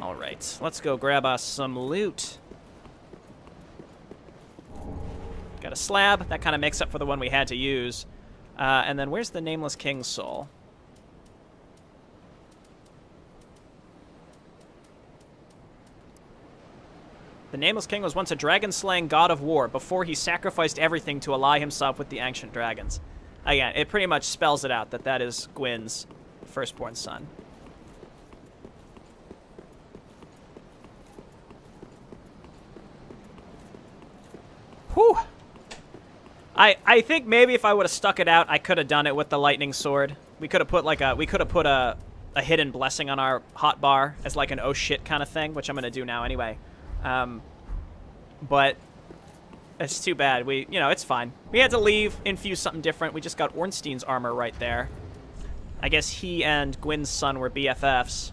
All right, let's go grab us some loot. Got a slab. That kind of makes up for the one we had to use. And then where's the Nameless King's soul? The Nameless King was once a dragon-slaying god of war before he sacrificed everything to ally himself with the ancient dragons. Again, it pretty much spells it out that that is Gwyn's firstborn son. Whew! I think maybe if I would have stuck it out, I could have done it with the lightning sword. We could have put like a hidden blessing on our hotbar as like an oh shit kind of thing, which I'm gonna do now anyway. But it's too bad. You know, it's fine. We had to leave, infuse something different. We just got Ornstein's armor right there. I guess he and Gwyn's son were BFFs.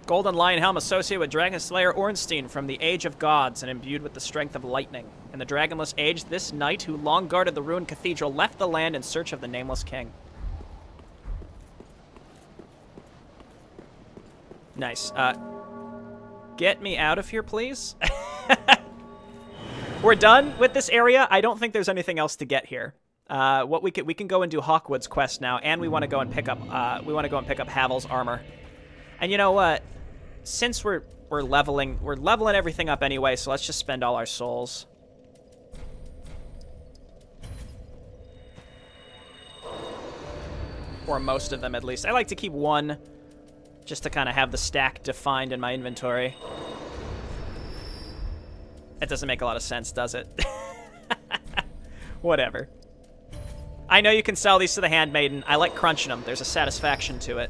Golden lion helm associated with Dragon Slayer Ornstein from the Age of Gods and imbued with the strength of lightning. In the Dragonless Age, this knight who long guarded the ruined cathedral left the land in search of the Nameless King. Nice. Get me out of here, please. We're done with this area. I don't think there's anything else to get here. We can go and do Hawkwood's quest now, and we want to go and pick up Havel's armor. And you know what? Since we're leveling everything up anyway, so let's just spend all our souls. Or most of them, at least. I like to keep one just to kind of have the stack defined in my inventory. It doesn't make a lot of sense, does it? Whatever. I know you can sell these to the Handmaiden. I like crunching them. There's a satisfaction to it.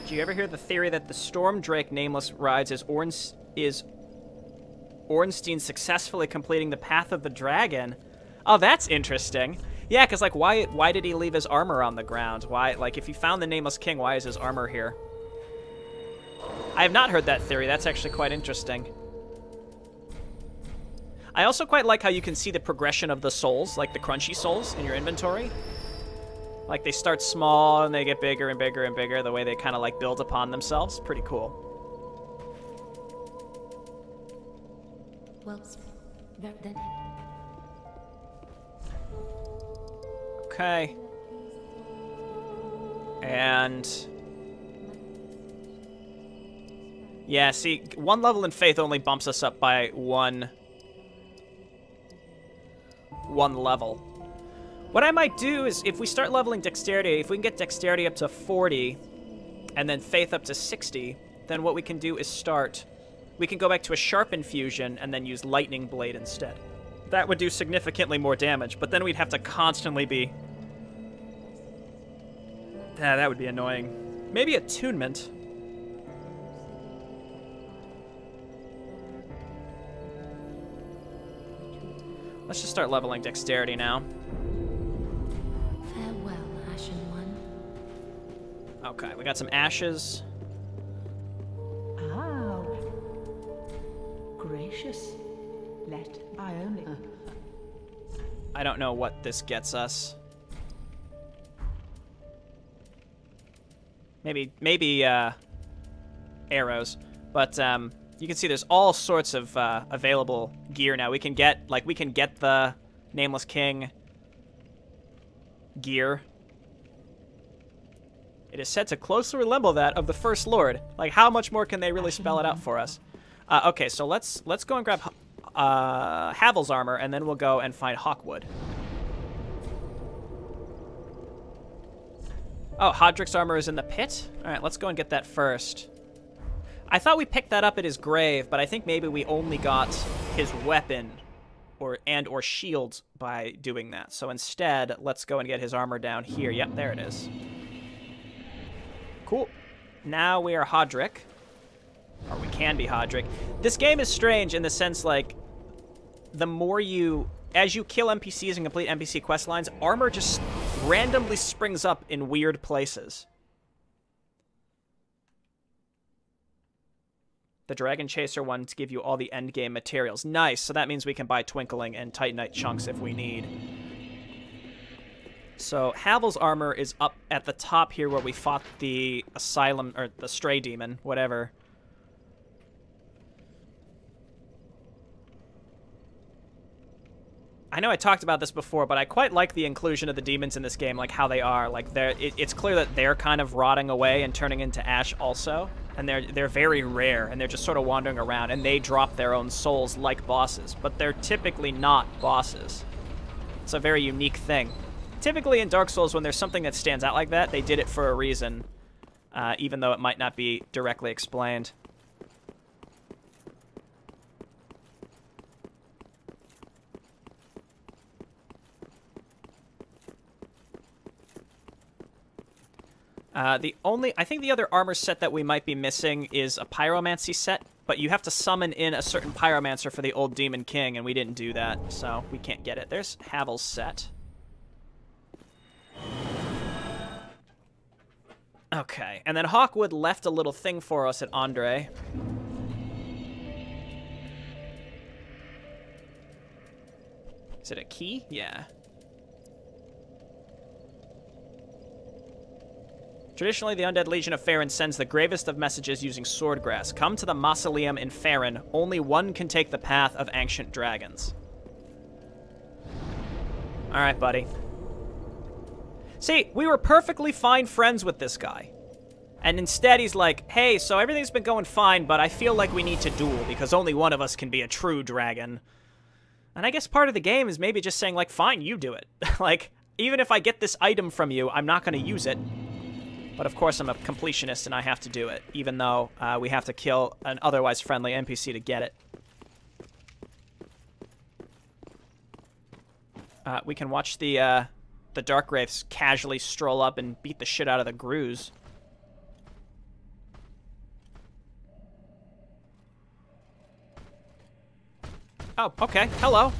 Do you ever hear the theory that the Storm Drake Nameless rides is Ornstein successfully completing the Path of the Dragon? Oh, that's interesting. Yeah, because, like, why did he leave his armor on the ground? Why, like, if he found the Nameless King, why is his armor here? I have not heard that theory. That's actually quite interesting. I also quite like how you can see the progression of the souls, like the crunchy souls in your inventory. Like, they start small, and they get bigger and bigger and bigger, the way they kind of, like, build upon themselves. Pretty cool. Well, then. Okay. And... yeah, see, one level in Faith only bumps us up by one level. What I might do is, if we start leveling Dexterity, if we can get Dexterity up to 40, and then Faith up to 60, then what we can do is we can go back to a Sharp Infusion, and then use Lightning Blade instead. That would do significantly more damage, but then we'd have to constantly be... yeah, that would be annoying. Maybe Attunement. Let's just start leveling Dexterity now. Okay, we got some ashes. Ah, gracious. Let I only. I don't know what this gets us. Maybe arrows, but you can see there's all sorts of available gear now. We can get the Nameless King gear. It is said to closely resemble that of the First Lord. Like, how much more can they really spell it out for us? Okay, so let's go and grab Havel's armor, and then we'll go and find Hawkwood. Oh, Hodrick's armor is in the pit? Alright, let's go and get that first. I thought we picked that up at his grave, but I think maybe we only got his weapon or shield by doing that. So instead, let's go and get his armor down here. Yep, there it is. Cool. Now we are Hodrick. Or we can be Hodrick. This game is strange in the sense, like, the more as you kill NPCs and complete NPC quest lines, armor just randomly springs up in weird places. The Dragon Chaser one to give you all the endgame materials. Nice. So that means we can buy Twinkling and Titanite chunks if we need. So Havel's armor is up at the top here where we fought the Asylum, or the Stray Demon, whatever. I know I talked about this before, but I quite like the inclusion of the demons in this game, like how they are. Like it's clear that they're kind of rotting away and turning into ash also, and they're very rare, and they're just sort of wandering around, and they drop their own souls like bosses, but they're typically not bosses. It's a very unique thing. Typically in Dark Souls, when there's something that stands out like that, they did it for a reason, even though it might not be directly explained. I think the other armor set that we might be missing is a pyromancy set, but you have to summon in a certain pyromancer for the old Demon King, and we didn't do that, so we can't get it. There's Havel's set. Okay, and then Hawkwood left a little thing for us at Andre. Is it a key? Yeah. Traditionally, the Undead Legion of Farron sends the gravest of messages using swordgrass. Come to the mausoleum in Farron. Only one can take the path of ancient dragons. Alright, buddy. See, we were perfectly fine friends with this guy. And instead he's like, hey, so everything's been going fine, but I feel like we need to duel because only one of us can be a true dragon. And I guess part of the game is maybe just saying, like, fine, you do it. Like, even if I get this item from you, I'm not going to use it. But of course I'm a completionist and I have to do it, even though we have to kill an otherwise friendly NPC to get it. We can watch the Dark Wraiths casually stroll up and beat the shit out of the Grues. Oh, okay. Hello.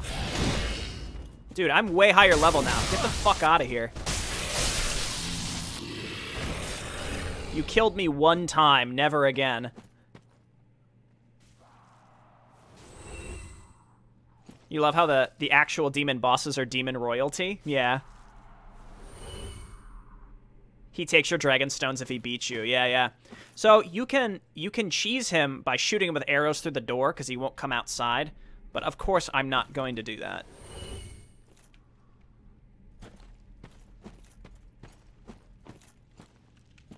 Dude, I'm way higher level now. Get the fuck out of here. You killed me one time, never again. You love how the actual demon bosses are demon royalty? Yeah. He takes your dragon stones if he beats you. Yeah, yeah. So you can cheese him by shooting him with arrows through the door because he won't come outside. But of course I'm not going to do that.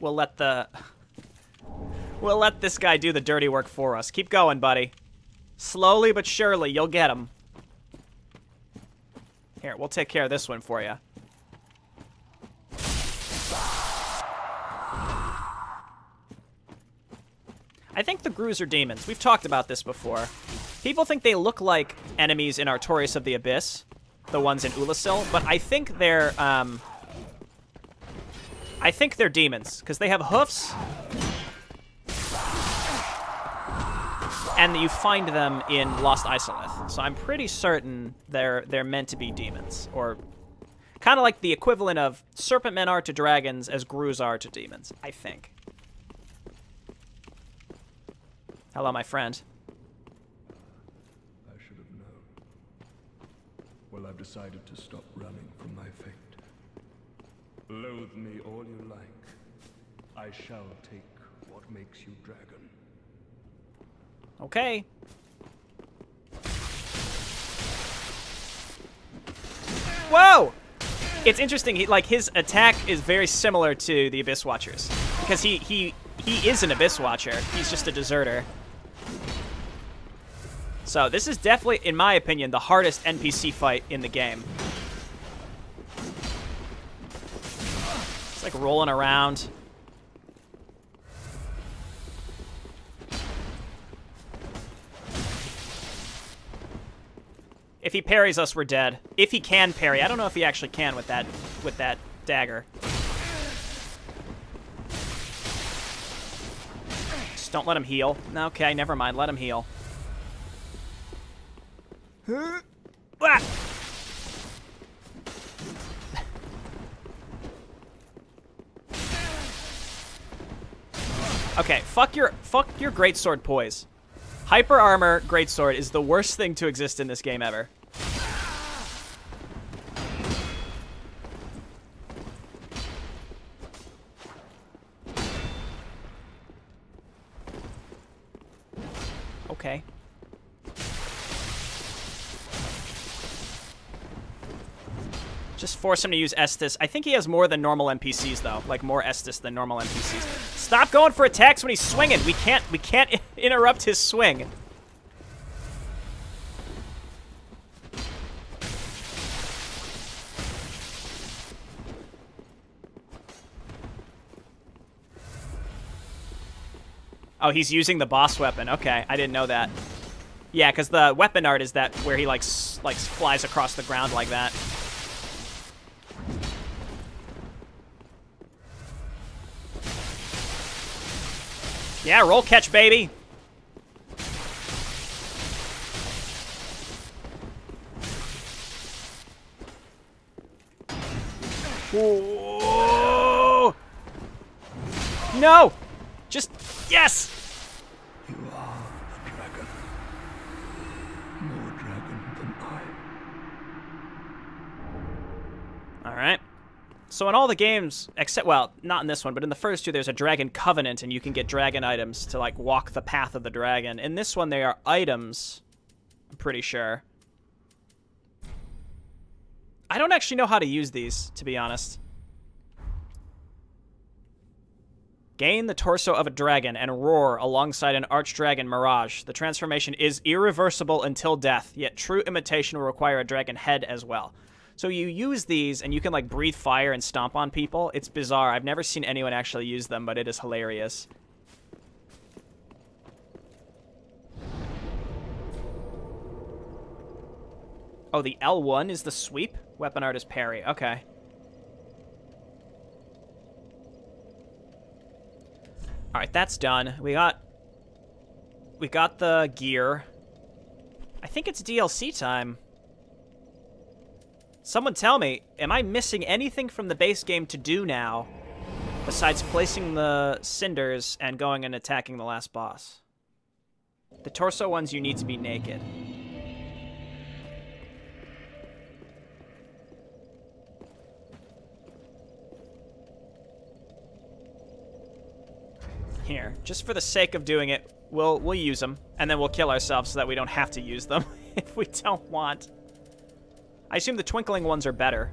We'll let this guy do the dirty work for us. Keep going, buddy. Slowly but surely, you'll get him. Here, we'll take care of this one for you. I think the Grues are demons. We've talked about this before. People think they look like enemies in Artorias of the Abyss, the ones in Ulasil, but I think they're demons, because they have hoofs, and you find them in Lost Isolith. So I'm pretty certain they're meant to be demons, or kind of like the equivalent of serpent men are to dragons as Grues are to demons, I think. Hello, my friend. I should have known. Well, I've decided to stop running from my fate. Loathe me all you like. I shall take what makes you dragon. Okay. Whoa! It's interesting. His attack is very similar to the Abyss Watchers because he is an Abyss Watcher. He's just a deserter. So this is definitely, in my opinion, the hardest NPC fight in the game. It's like rolling around. If he parries us, we're dead. If he can parry. I don't know if he actually can with that dagger. Just don't let him heal. Okay, never mind. Let him heal. Okay, fuck your greatsword poise. Hyper Armor Greatsword is the worst thing to exist in this game ever. Okay. Just force him to use Estus. I think he has more than normal NPCs though, like more Estus than normal NPCs. Stop going for attacks when he's swinging. We can't interrupt his swing. Oh, he's using the boss weapon. Okay, I didn't know that. Yeah, because the weapon art is that where he like flies across the ground like that. Yeah, roll catch, baby. Whoa. No! Just, yes! You are a dragon. More dragon than I. Alright. So in all the games, except, well, not in this one, but in the first two, there's a dragon covenant, and you can get dragon items to, like, walk the path of the dragon. In this one, they are items, I'm pretty sure. I don't actually know how to use these, to be honest. Gain the torso of a dragon and roar alongside an archdragon Mirage. The transformation is irreversible until death, yet true imitation will require a dragon head as well. So you use these, and you can, like, breathe fire and stomp on people. It's bizarre. I've never seen anyone actually use them, but it is hilarious. Oh, the L1 is the sweep? Weapon art is parry. Okay. Alright, that's done. We got the gear. I think it's DLC time. Someone tell me, am I missing anything from the base game to do now besides placing the cinders and going and attacking the last boss? The torso ones, you need to be naked. Here, just for the sake of doing it, we'll use them, and then we'll kill ourselves so that we don't have to use them if we don't want. I assume the twinkling ones are better.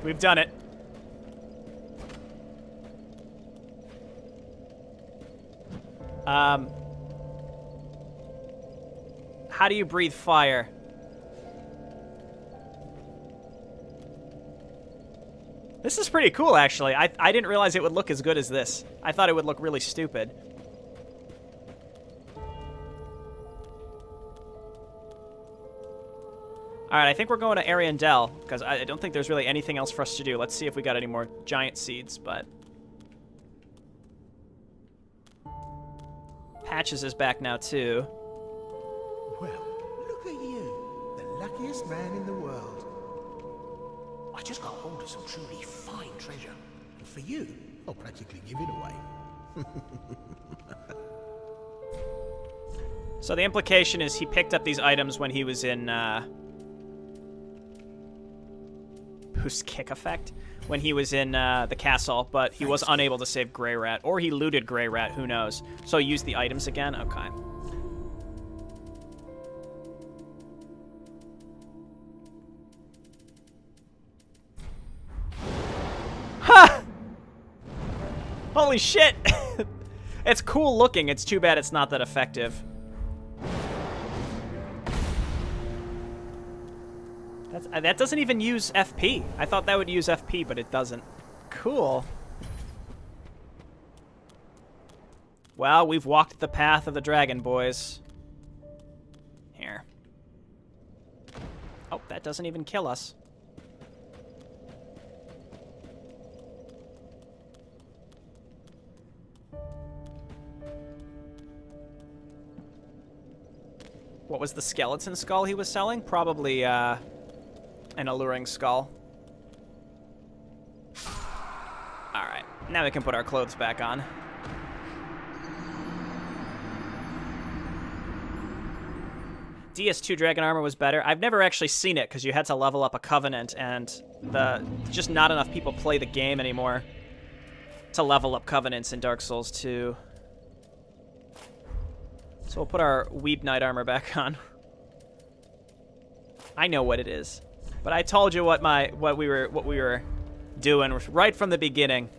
We've done it. How do you breathe fire? This is pretty cool, actually. I didn't realize it would look as good as this. I thought it would look really stupid. Alright, I think we're going to Ariandel, because I don't think there's really anything else for us to do. Let's see if we got any more giant seeds, but... Patches is back now, too. Well, look at you, the luckiest man in the world. I just got hold of some truly fine treasure. And for you, I'll practically give it away. So the implication is he picked up these items when he was in, boost kick effect? When he was in the castle, but he was unable to save Grey Rat. Or he looted Grey Rat, who knows. So use the items again? Okay. Ha! Holy shit! It's cool looking, it's too bad it's not that effective. That doesn't even use FP. I thought that would use FP, but it doesn't. Cool. Well, we've walked the path of the dragon, boys. Here. Oh, that doesn't even kill us. What was the skeleton skull he was selling? Probably an alluring skull. Alright, now we can put our clothes back on. DS2 Dragon Armor was better. I've never actually seen it because you had to level up a Covenant, and just not enough people play the game anymore to level up Covenants in Dark Souls 2. So we'll put our Weeb Knight armor back on. I know what it is, but I told you what we were doing right from the beginning.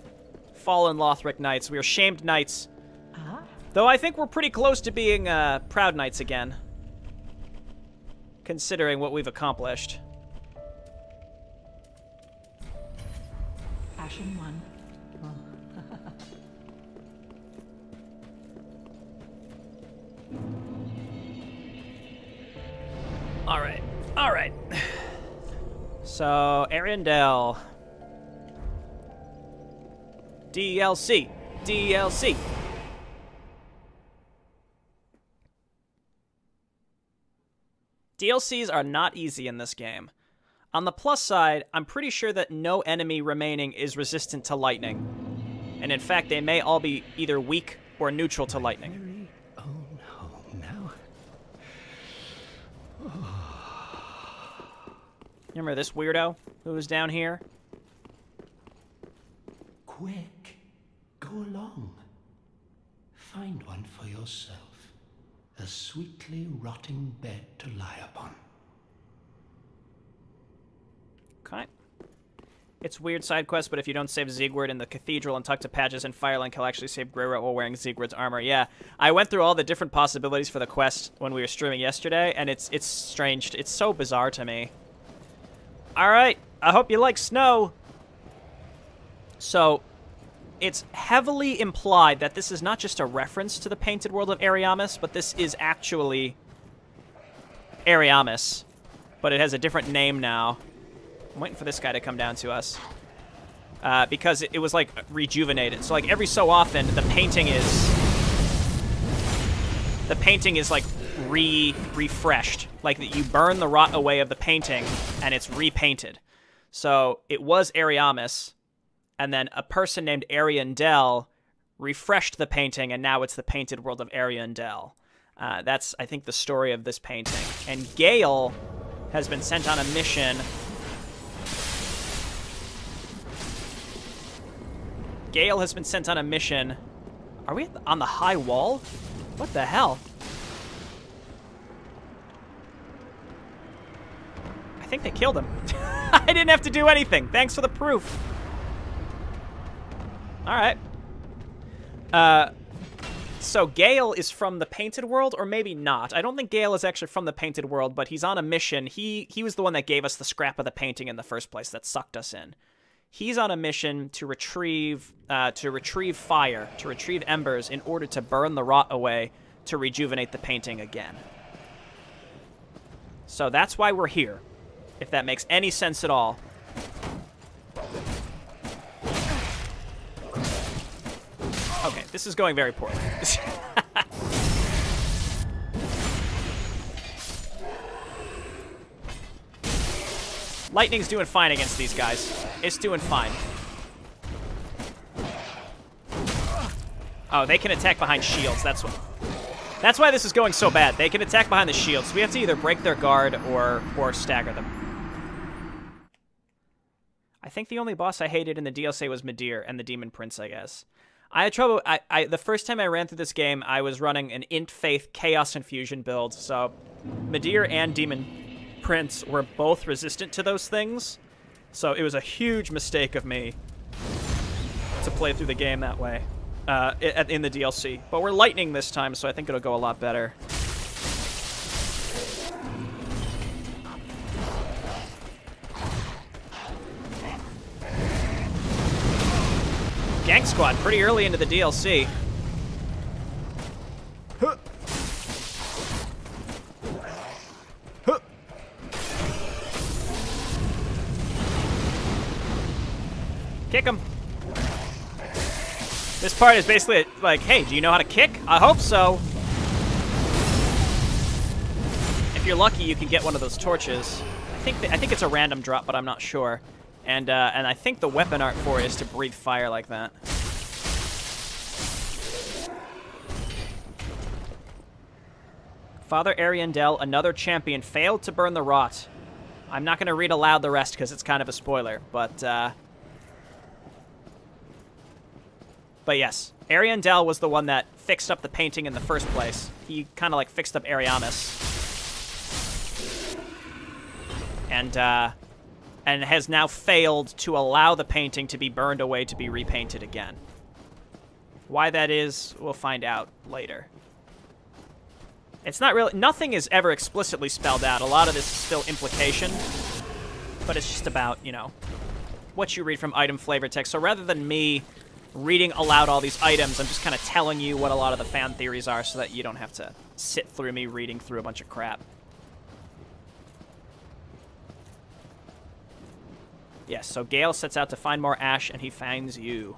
Fallen Lothric Knights. We are shamed knights. Though I think we're pretty close to being proud knights again, considering what we've accomplished. Ashen one. Alright. Alright. So, Ariandel. DLC. DLC. DLCs are not easy in this game. On the plus side, I'm pretty sure that no enemy remaining is resistant to lightning. And in fact, they may all be either weak or neutral to lightning. Very own home now. Remember this weirdo who was down here? Quick, go along. Find one for yourself. A sweetly rotting bed to lie upon. Okay. It's weird side quest, but if you don't save Siegward in the cathedral and talk to Patches and Firelink, he'll actually save Greyrat while wearing Siegward's armor. Yeah, I went through all the different possibilities for the quest when we were streaming yesterday, and it's strange. It's so bizarre to me. All right, I hope you like snow. So, it's heavily implied that this is not just a reference to the painted world of Ariamis, but this is actually Ariamis, but it has a different name now. I'm waiting for this guy to come down to us. Because it was, like, rejuvenated. So, like, every so often, the painting is, like, refreshed. Like, that you burn the rot away of the painting, and it's repainted. So, it was Ariamis, and then a person named Ariandel refreshed the painting, and now it's the painted world of Ariandel. That's, I think, the story of this painting. And Gale has been sent on a mission. Gale has been sent on a mission. Are we on the high wall? What the hell? I think they killed him. I didn't have to do anything. Thanks for the proof. All right. So Gale is from the Painted World, or maybe not. I don't think Gale is actually from the Painted World, but he's on a mission. He was the one that gave us the scrap of the painting in the first place that sucked us in. He's on a mission to retrieve fire, to retrieve embers in order to burn the rot away to rejuvenate the painting again. So that's why we're here, if that makes any sense at all. Okay, this is going very poorly. Lightning's doing fine against these guys. It's doing fine. Oh, they can attack behind shields. That's why this is going so bad. They can attack behind the shields. So we have to either break their guard or stagger them. I think the only boss I hated in the DLC was Midir and the Demon Prince, I guess. I had trouble. The first time I ran through this game, I was running an Int Faith Chaos Infusion build. So Midir and Demon Prince were both resistant to those things. So it was a huge mistake of me to play through the game that way in the DLC. But we're lightning this time, so I think it'll go a lot better. Gang Squad pretty early into the DLC. Huh. Huh. Kick him. This part is basically like, hey, do you know how to kick? I hope so. if you're lucky, you can get one of those torches. I think it's a random drop, but I'm not sure. And I think the weapon art for it is to breathe fire like that. Father Ariandel, another champion, failed to burn the rot. I'm not going to read aloud the rest because it's kind of a spoiler, but yes, Ariandel was the one that fixed up the painting in the first place. He kind of like fixed up Ariamis. And has now failed to allow the painting to be burned away to be repainted again. Why that is, we'll find out later. It's not really... Nothing is ever explicitly spelled out. A lot of this is still implication. But it's just about, you know, what you read from item flavor text. So rather than me reading aloud all these items, I'm just kind of telling you what a lot of the fan theories are so that you don't have to sit through me reading through a bunch of crap. Yes, so Gale sets out to find more ash, and he finds you.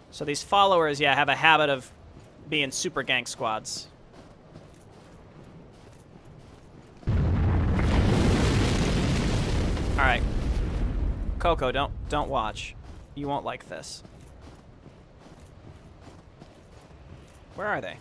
So these followers, yeah, have a habit of being super gank squads. Alright. Coco, don't watch. You won't like this. Where are they?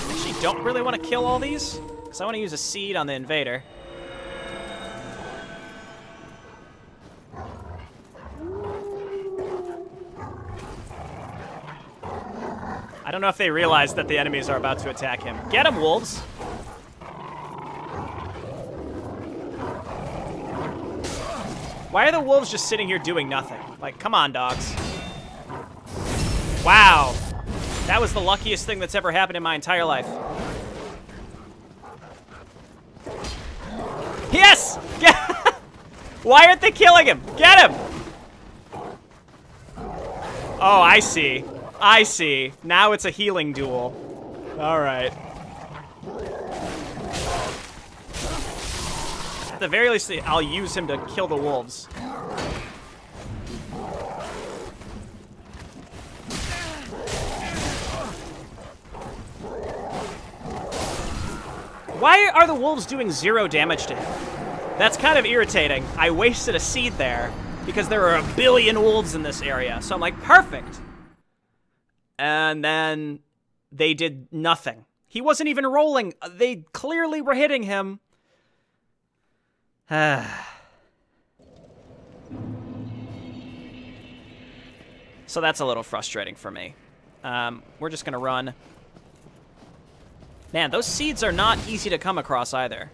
Actually, don't really want to kill all these, because I want to use a seed on the invader. I don't know if they realize that the enemies are about to attack him. Get him, wolves! Why are the wolves just sitting here doing nothing? Like, come on, dogs. Wow. That was the luckiest thing that's ever happened in my entire life. Yes! Why aren't they killing him? Get him! Oh, I see. I see. Now it's a healing duel. Alright. At the very least, I'll use him to kill the wolves. Why are the wolves doing 0 damage to him? That's kind of irritating. I wasted a seed there because there are a billion wolves in this area. So I'm like, perfect. And then they did nothing. He wasn't even rolling. They clearly were hitting him. So that's a little frustrating for me. We're just going to run. Man, those seeds are not easy to come across either.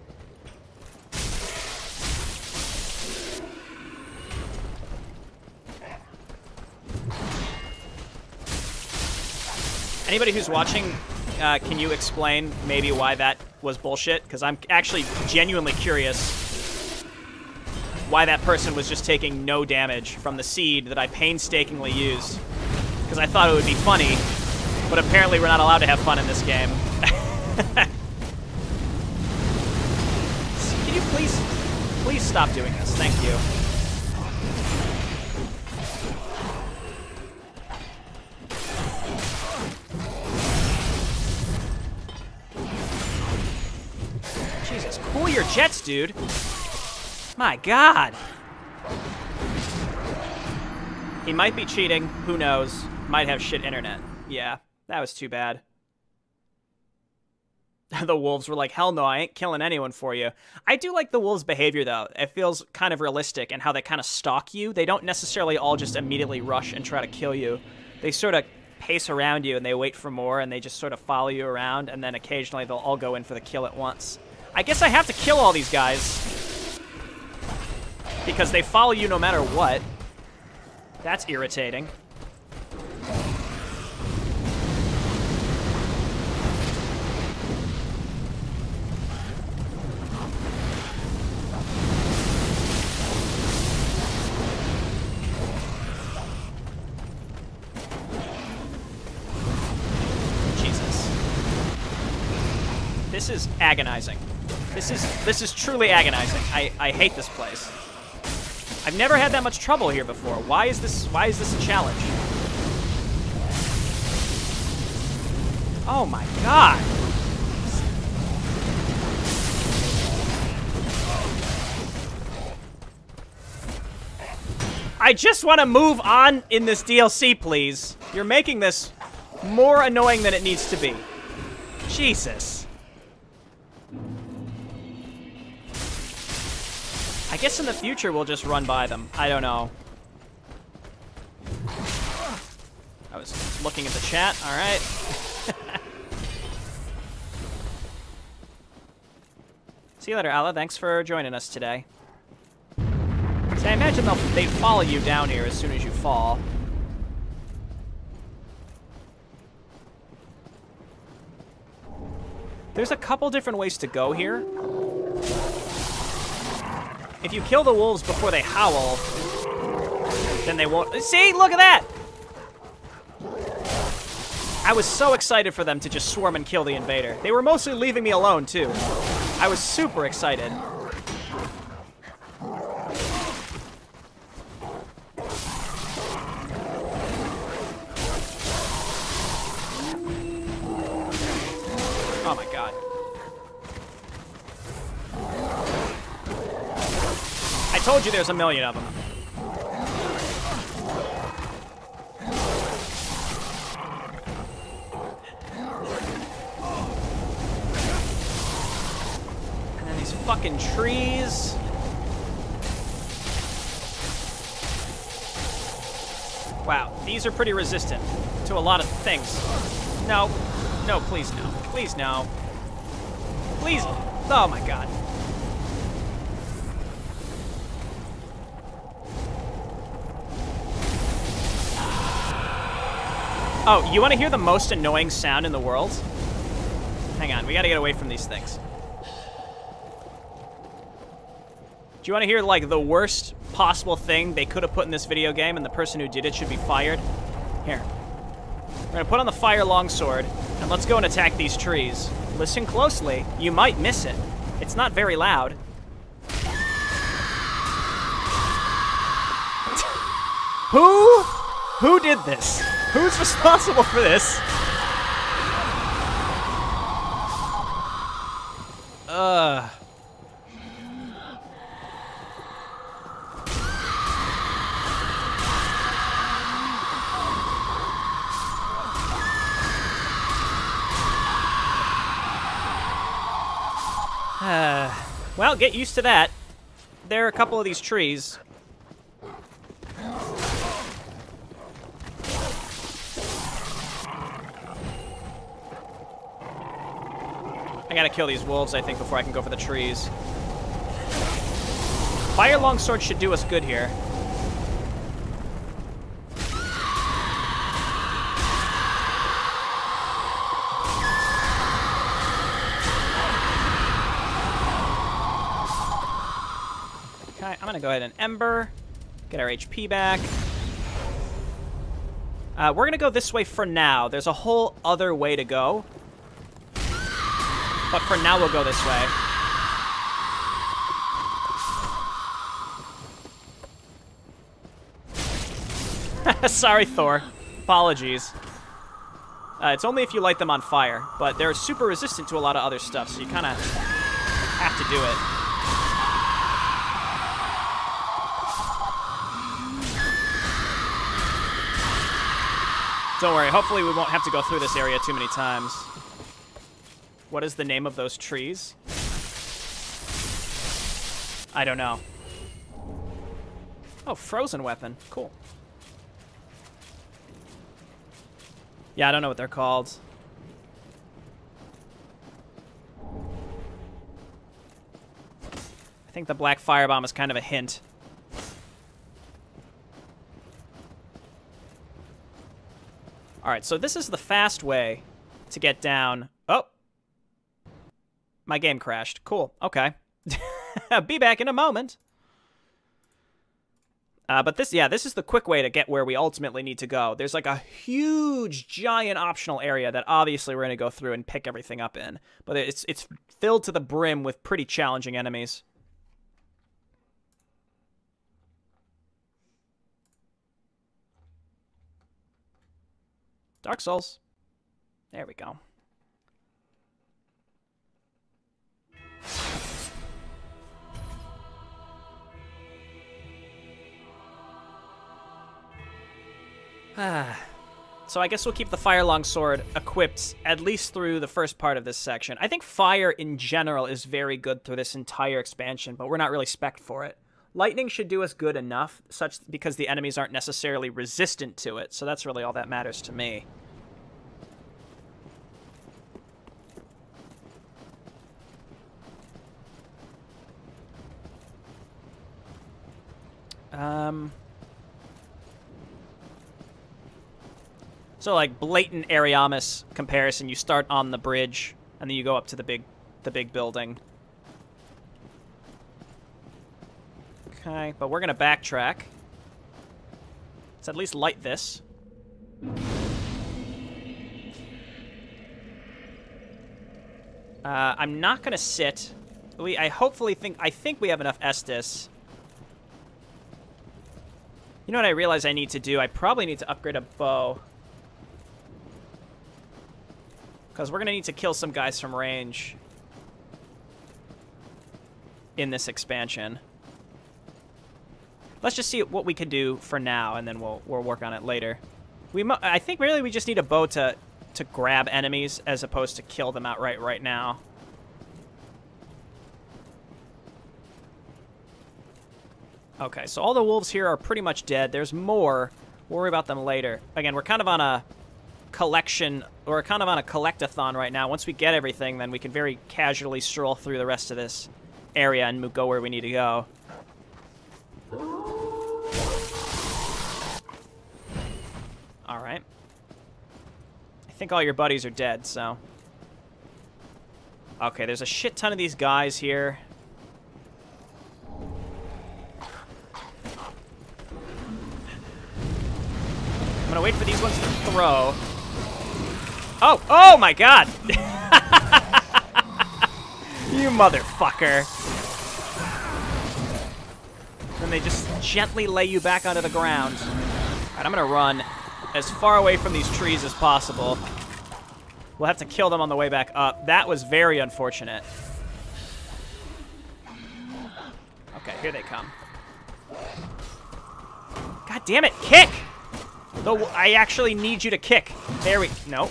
Anybody who's watching, can you explain maybe why that was bullshit? Because I'm actually genuinely curious why that person was just taking no damage from the seed that I painstakingly used. Because I thought it would be funny, but apparently we're not allowed to have fun in this game. Can you please stop doing this? Thank you. Jesus, cool your jets, dude. My God. He might be cheating. Who knows? Might have shit internet. Yeah, that was too bad. The wolves were like, hell no, I ain't killing anyone for you. I do like the wolves' behavior, though. It feels kind of realistic in how they kind of stalk you. They don't necessarily all just immediately rush and try to kill you. They sort of pace around you, and they wait for more, and they just sort of follow you around, and then occasionally they'll all go in for the kill at once. I guess I have to kill all these guys, because they follow you no matter what. That's irritating. This is agonizing. This is truly agonizing. I hate this place. I've never had that much trouble here before. Why is this a challenge? Oh my god. I just want to move on in this DLC, please. You're making this more annoying than it needs to be. Jesus. I guess in the future we'll just run by them. I don't know. I was looking at the chat. All right. See you later, Alla. Thanks for joining us today. See, I imagine they'd follow you down here as soon as you fall. There's a couple different ways to go here. If you kill the wolves before they howl, then they won't... See? Look at that! I was so excited for them to just swarm and kill the invader. They were mostly leaving me alone, too. I was super excited. Oh my god. I told you there's a million of them. And then these fucking trees. Wow, these are pretty resistant to a lot of things. No. No, please no. Please no. Please. Oh my god. Oh, you want to hear the most annoying sound in the world? Hang on, we gotta get away from these things. Do you want to hear, like, the worst possible thing they could have put in this video game and the person who did it should be fired? Here. We're gonna put on the fire longsword, and let's go and attack these trees. Listen closely. You might miss it. It's not very loud. Who did this? Who's responsible for this? Well, get used to that. There are a couple of these trees. I gotta kill these wolves, I think, before I can go for the trees. Fire longsword should do us good here. I'm gonna go ahead and Ember, get our HP back. We're gonna go this way for now. There's a whole other way to go. But for now, we'll go this way. Sorry, Thor. Apologies. It's only if you light them on fire, but they're super resistant to a lot of other stuff, so you kind of have to do it. Don't worry, hopefully we won't have to go through this area too many times. What is the name of those trees? I don't know. Oh, frozen weapon. Cool. Yeah, I don't know what they're called. I think the black firebomb is kind of a hint. Alright, so this is the fast way to get down. Oh! My game crashed. Cool. Okay. Be back in a moment. But this is the quick way to get where we ultimately need to go. There's like a huge, giant optional area that obviously we're going to go through and pick everything up in. But it's filled to the brim with pretty challenging enemies. Dark Souls. There we go. So I guess we'll keep the Fire Longsword equipped at least through the first part of this section. I think fire in general is very good through this entire expansion, but we're not really spec'd for it. Lightning should do us good enough, because the enemies aren't necessarily resistant to it, so that's really all that matters to me. So like blatant Ariamis comparison, you start on the bridge and then you go up to the big building. Okay, but we're gonna backtrack. Let's at least light this. I'm not gonna sit. I think we have enough Estus. You know what I realize I need to do? I probably need to upgrade a bow. Because we're going to need to kill some guys from range in this expansion. Let's just see what we can do for now, and then we'll work on it later. I think really we just need a bow to grab enemies as opposed to kill them outright right now. Okay, so all the wolves here are pretty much dead. There's more. We'll worry about them later. Again, we're kind of on a collection, or kind of on a collect-a-thon right now. Once we get everything, then we can very casually stroll through the rest of this area and go where we need to go. Alright. I think all your buddies are dead, so... Okay, there's a shit ton of these guys here. I'm gonna wait for these ones to throw. Oh my god! You motherfucker. Then they just gently lay you back onto the ground. Alright, I'm gonna run as far away from these trees as possible. We'll have to kill them on the way back up. That was very unfortunate. Okay, here they come. God damn it, kick! Though I actually need you to kick. There we... No.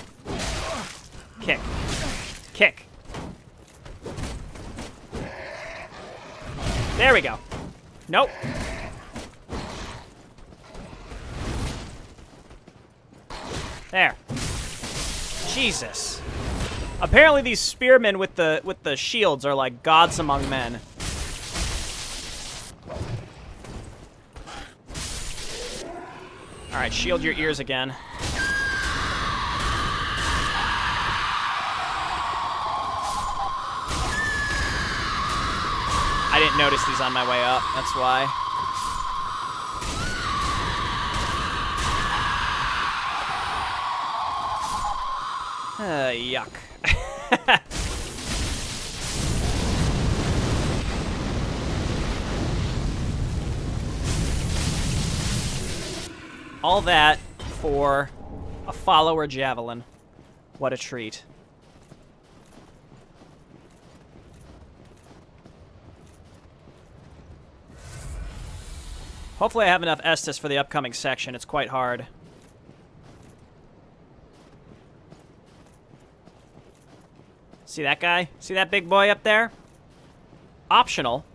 Kick. Kick. There we go. Nope. There. Jesus. Apparently these spearmen with the shields are like gods among men. Alright, shield your ears again. I didn't notice these on my way up, that's why. Yuck. All that for a follower javelin. What a treat. Hopefully I have enough Estus for the upcoming section. It's quite hard. See that guy? See that big boy up there? Optional.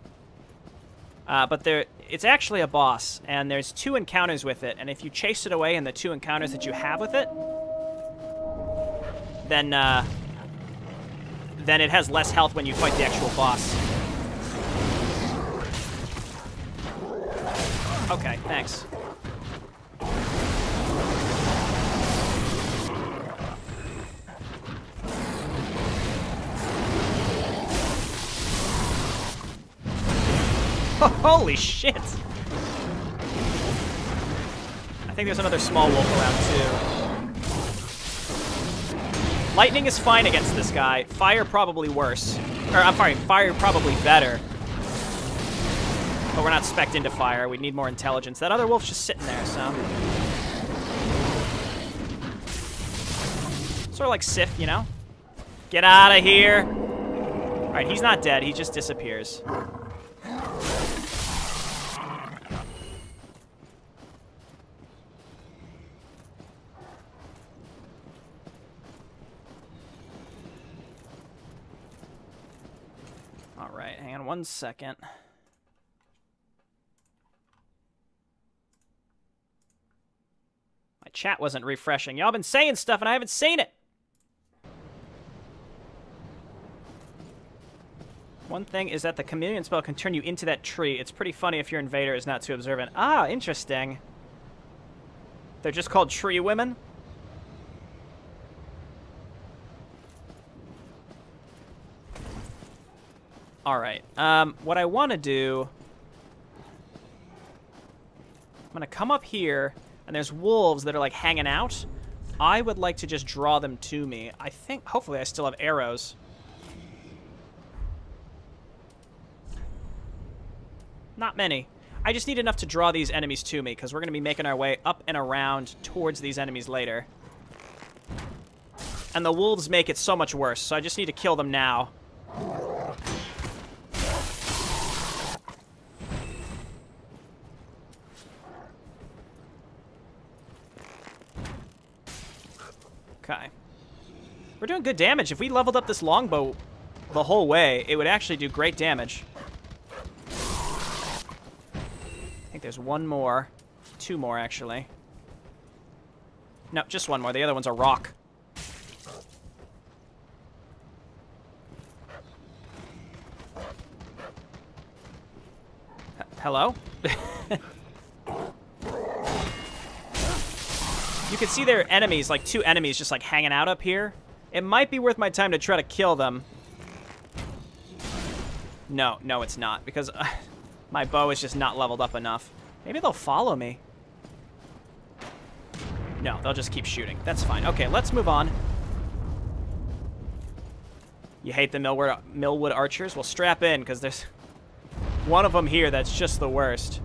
But it's actually a boss, and there's 2 encounters with it, and if you chase it away in the 2 encounters that you have with it, then it has less health when you fight the actual boss. Okay, thanks. Holy shit! think there's another small wolf around, too. Lightning is fine against this guy. Fire probably worse. Or, I'm sorry, fire probably better. But we're not spec'd into fire. We need more intelligence. That other wolf's just sitting there, so... Sort of like Sif, you know? Get out of here! Alright, he's not dead. He just disappears. Alright, hang on 1 second. My chat wasn't refreshing. Y'all been saying stuff and I haven't seen it! One thing is that the chameleon spell can turn you into that tree. It's pretty funny if your invader is not too observant. Ah, interesting. They're just called tree women? Alright, what I want to do... I'm going to come up here, and there's wolves that are, like, hanging out. I would like to just draw them to me. I think, hopefully I still have arrows. Not many. I just need enough to draw these enemies to me, because we're going to be making our way up and around towards these enemies later. And the wolves make it so much worse, so I just need to kill them now. Okay. We're doing good damage. If we leveled up this longbow the whole way, it would actually do great damage. I think there's one more. Two more, actually. No, just one more. The other one's a rock. Hello? You can see their enemies, like 2 enemies just like hanging out up here. It might be worth my time to try to kill them. No, it's not, because my bow is just not leveled up enough. Maybe they'll follow me. No, they'll just keep shooting. That's fine. Okay, let's move on. You hate the Millwood archers? Well, strap in, because there's one of them here that's just the worst.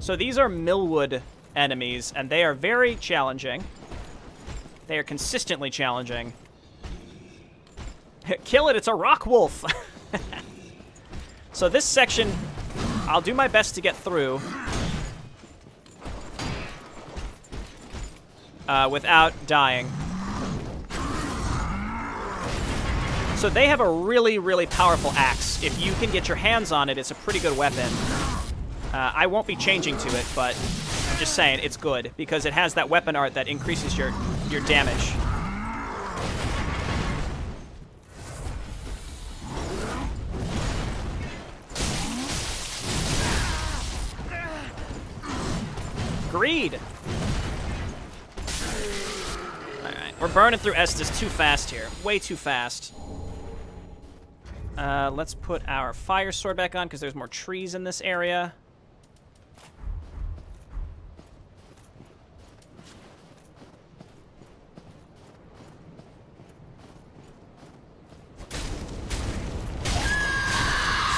So these are Millwood enemies, and they are very challenging. They are consistently challenging. Kill it, it's a rock wolf! So this section, I'll do my best to get through. Without dying. So they have a really, really powerful axe. If you can get your hands on it, it's a pretty good weapon. I won't be changing to it, but I'm just saying it's good because it has that weapon art that increases your damage. Greed! Alright, we're burning through Estus too fast here. Way too fast. Let's put our fire sword back on because there's more trees in this area.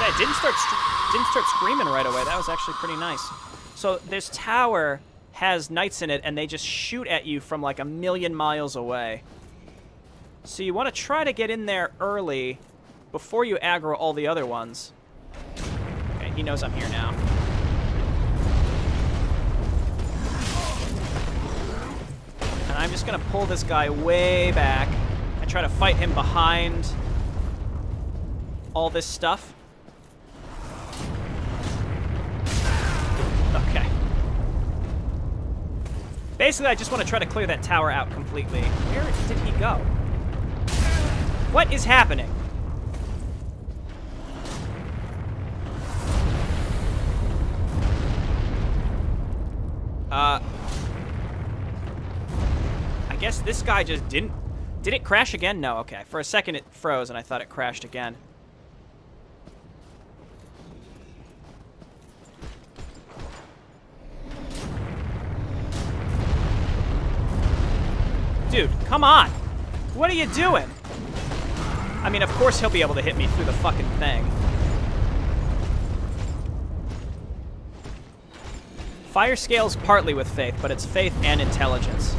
It didn't start screaming right away. That was actually pretty nice. So this tower has knights in it, and they just shoot at you from like 1,000,000 miles away. So you want to try to get in there early before you aggro all the other ones. Okay, he knows I'm here now. And I'm just going to pull this guy way back and try to fight him behind all this stuff. Okay. Basically, I just want to try to clear that tower out completely. Where did he go? What is happening? I guess this guy just didn't... Did it crash again? No, okay. For a second, it froze, and I thought it crashed again. Dude, come on. What are you doing? I mean, of course he'll be able to hit me through the fucking thing. Fire scales partly with faith, but it's faith and intelligence.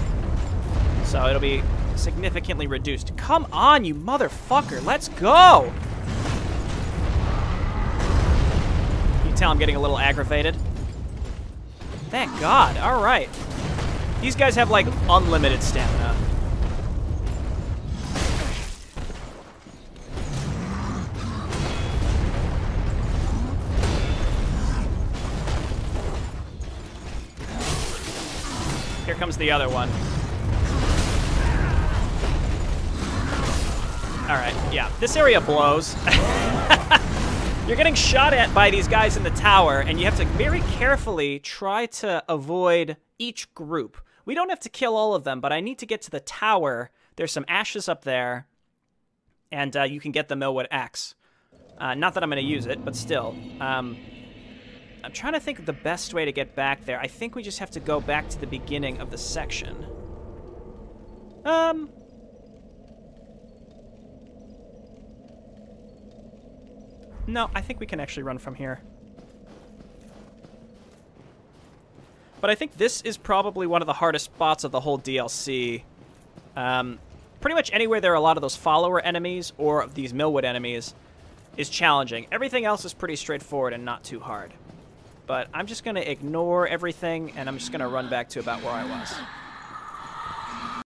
So it'll be significantly reduced. Come on, you motherfucker. Let's go. You tell I'm getting a little aggravated. Thank God. All right. These guys have, like, unlimited stamina. Here comes the other one. Alright, yeah. This area blows. You're getting shot at by these guys in the tower, and you have to very carefully try to avoid each group. We don't have to kill all of them, but I need to get to the tower. There's some ashes up there, and you can get the Millwood axe. Not that I'm going to use it, but still. I'm trying to think of the best way to get back there. I think we just have to go back to the beginning of the section. No, I think we can actually run from here. But I think this is probably one of the hardest spots of the whole DLC. Pretty much anywhere there are a lot of those follower enemies or these Millwood enemies is challenging. Everything else is pretty straightforward and not too hard. But I'm just going to ignore everything, and I'm just going to run back to about where I was.